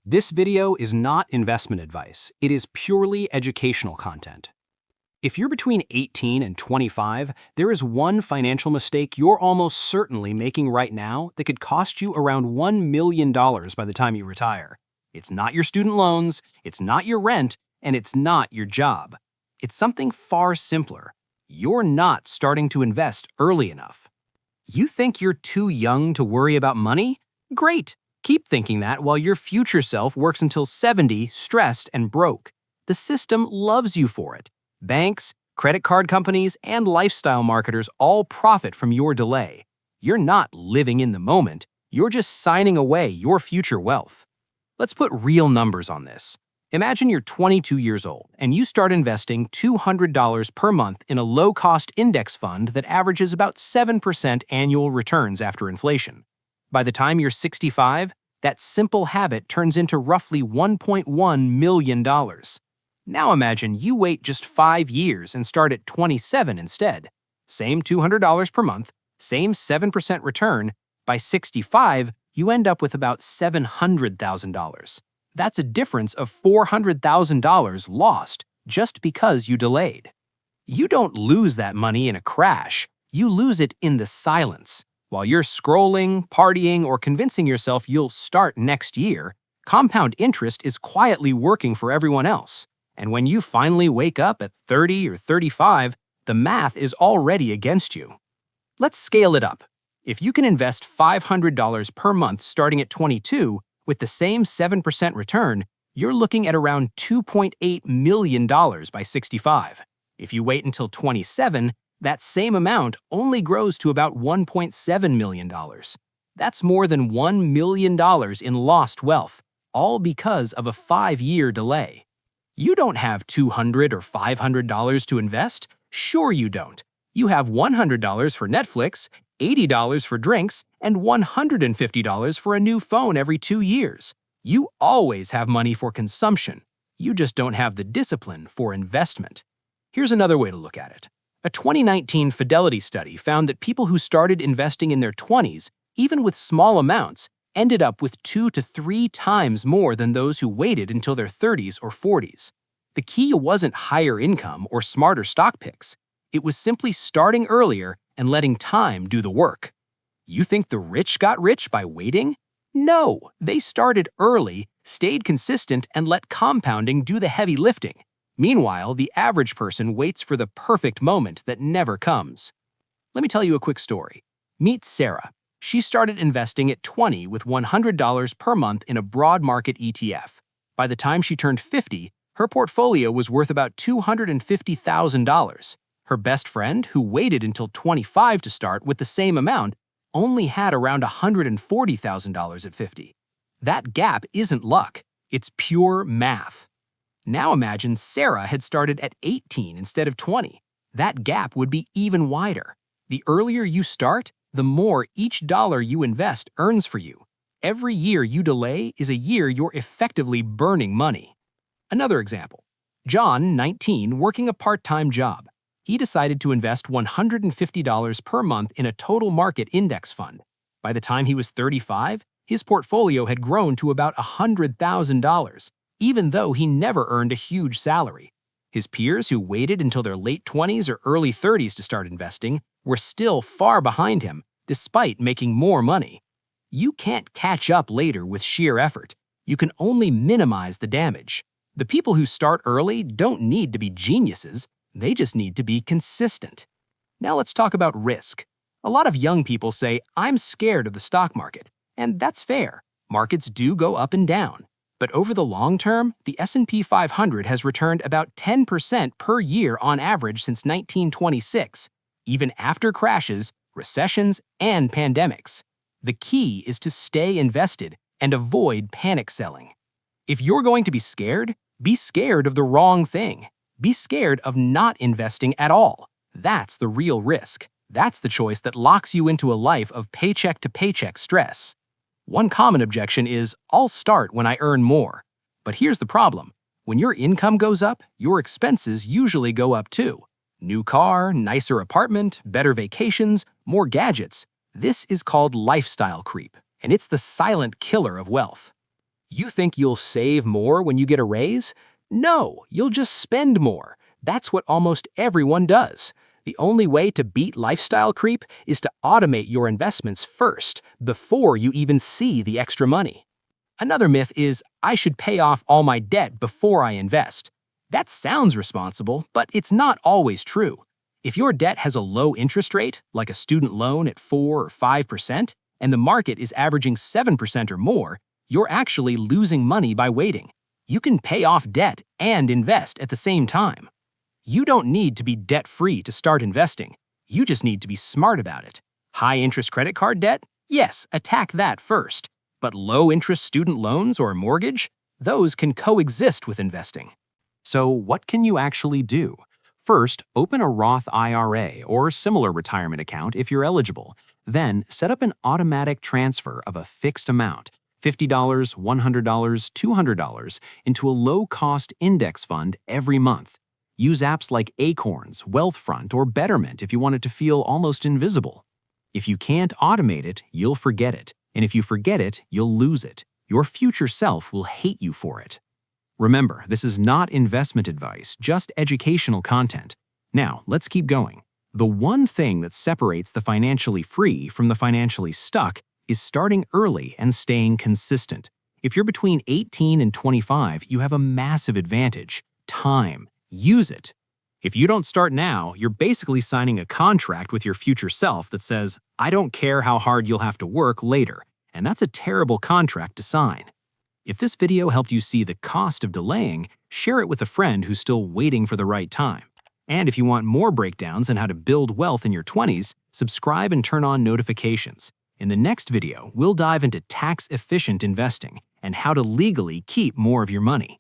This video is not investment advice. It is purely educational content. If you're between 18 and 25, there is one financial mistake you're almost certainly making right now that could cost you around $1 million by the time you retire. It's not your student loans, it's not your rent, and it's not your job. It's something far simpler. You're not starting to invest early enough. You think you're too young to worry about money? Great! Keep thinking that while your future self works until 70, stressed and broke. The system loves you for it. Banks, credit card companies, and lifestyle marketers all profit from your delay. You're not living in the moment. You're just signing away your future wealth. Let's put real numbers on this. Imagine you're 22 years old and you start investing $200 per month in a low-cost index fund that averages about 7% annual returns after inflation. By the time you're 65, that simple habit turns into roughly $1.1 million. Now imagine you wait just 5 years and start at 27 instead. Same $200 per month, same 7% return. By 65, you end up with about $700,000. That's a difference of $400,000 lost just because you delayed. You don't lose that money in a crash. You lose it in the silence. While you're scrolling, partying, or convincing yourself you'll start next year, compound interest is quietly working for everyone else. And when you finally wake up at 30 or 35, the math is already against you. Let's scale it up. If you can invest $500 per month starting at 22 with the same 7% return, you're looking at around $2.8 million by 65. If you wait until 27, that same amount only grows to about $1.7 million. That's more than $1 million in lost wealth, all because of a 5-year delay. You don't have $200 or $500 to invest? Sure you don't. You have $100 for Netflix, $80 for drinks, and $150 for a new phone every 2 years. You always have money for consumption. You just don't have the discipline for investment. Here's another way to look at it. A 2019 Fidelity study found that people who started investing in their 20s, even with small amounts, ended up with 2 to 3 times more than those who waited until their 30s or 40s. The key wasn't higher income or smarter stock picks. It was simply starting earlier and letting time do the work. You think the rich got rich by waiting? No, they started early, stayed consistent, and let compounding do the heavy lifting. Meanwhile, the average person waits for the perfect moment that never comes. Let me tell you a quick story. Meet Sarah. She started investing at 20 with $100 per month in a broad market ETF. By the time she turned 50, her portfolio was worth about $250,000. Her best friend, who waited until 25 to start with the same amount, only had around $140,000 at 50. That gap isn't luck, it's pure math. Now imagine Sarah had started at 18 instead of 20. That gap would be even wider. The earlier you start, the more each dollar you invest earns for you. Every year you delay is a year you're effectively burning money. Another example. John, 19, working a part-time job. He decided to invest $150 per month in a total market index fund. By the time he was 35, his portfolio had grown to about $100,000, even though he never earned a huge salary. His peers who waited until their late 20s or early 30s to start investing were still far behind him, despite making more money. You can't catch up later with sheer effort. You can only minimize the damage. The people who start early don't need to be geniuses. They just need to be consistent. Now let's talk about risk. A lot of young people say, "I'm scared of the stock market." And that's fair. Markets do go up and down. But over the long term, the S&P 500 has returned about 10% per year on average since 1926, even after crashes, recessions, and pandemics. The key is to stay invested and avoid panic selling. If you're going to be scared of the wrong thing. Be scared of not investing at all. That's the real risk. That's the choice that locks you into a life of paycheck-to-paycheck stress. One common objection is, "I'll start when I earn more." But here's the problem. When your income goes up, your expenses usually go up too. New car, nicer apartment, better vacations, more gadgets. This is called lifestyle creep, and it's the silent killer of wealth. You think you'll save more when you get a raise? No, you'll just spend more. That's what almost everyone does. The only way to beat lifestyle creep is to automate your investments first, before you even see the extra money. Another myth is, I should pay off all my debt before I invest. That sounds responsible, but it's not always true. If your debt has a low interest rate, like a student loan at 4 or 5%, and the market is averaging 7% or more, you're actually losing money by waiting. You can pay off debt and invest at the same time. You don't need to be debt-free to start investing. You just need to be smart about it. High-interest credit card debt? Yes, attack that first. But low-interest student loans or a mortgage? Those can coexist with investing. So what can you actually do? First, open a Roth IRA or similar retirement account if you're eligible. Then, set up an automatic transfer of a fixed amount, $50, $100, $200, into a low-cost index fund every month. Use apps like Acorns, Wealthfront, or Betterment if you want it to feel almost invisible. If you can't automate it, you'll forget it. And if you forget it, you'll lose it. Your future self will hate you for it. Remember, this is not investment advice, just educational content. Now, let's keep going. The one thing that separates the financially free from the financially stuck is starting early and staying consistent. If you're between 18 and 25, you have a massive advantage: time. Use it. If you don't start now, you're basically signing a contract with your future self that says, I don't care how hard you'll have to work later, and that's a terrible contract to sign. If this video helped you see the cost of delaying, share it with a friend who's still waiting for the right time. And if you want more breakdowns on how to build wealth in your 20s, subscribe and turn on notifications. In the next video, we'll dive into tax-efficient investing and how to legally keep more of your money.